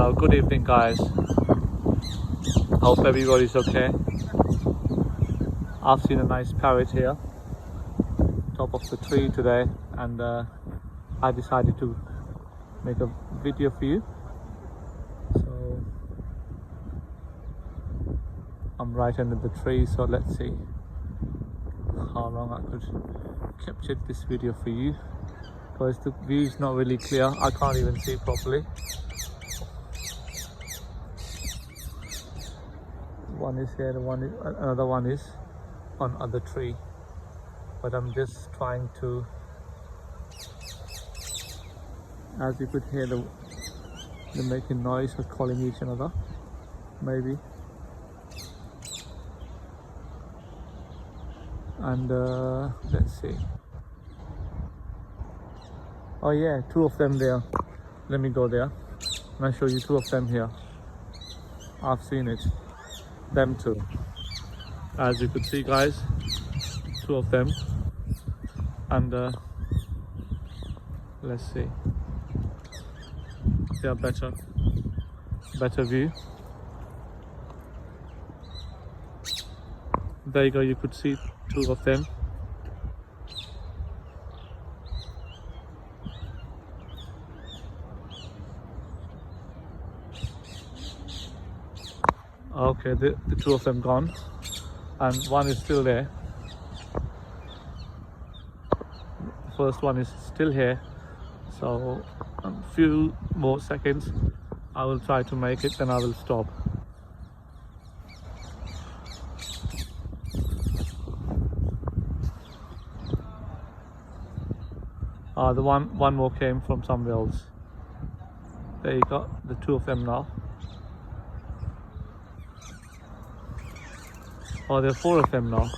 Hello, good evening guys. Hope everybody's okay. I've seen a nice parrot here, top of the tree today, and I decided to make a video for you. So I'm right under the tree, so let's see how long I could capture this video for you, because the view is not really clear. I can't even see properly. One is here, another one is on other tree, but I'm just trying to, as you could hear, they're making noise or calling each other, maybe. And let's see. Oh yeah, two of them there. Let me go there and I'll show you two of them here. I've seen it, them two. As you could see guys, two of them. And let's see, yeah, better view. There you go, you could see two of them. Okay, the two of them gone, and one is still there. The first one is still here, so a few more seconds I will try to make it, then I will stop. The one more came from somewhere else. There you go, the two of them now. Oh, there are four of them now.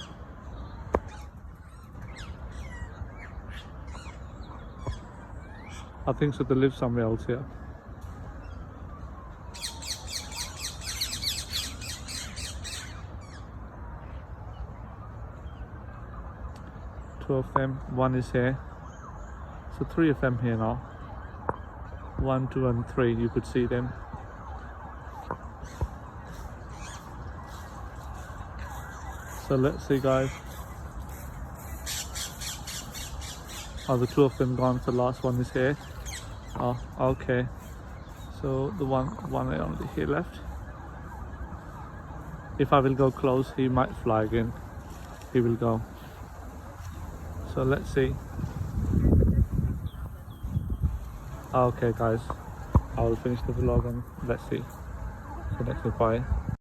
I think so, they live somewhere else here. Two of them, one is here. So three of them here now. 1, 2 and 3, you could see them. So let's see guys. Oh, the two of them gone, so the last one is here. Oh, okay. So the one only here left. If I will go close, he might fly again. He will go. So let's see. Okay guys, I will finish the vlog and let's see. So let's say bye.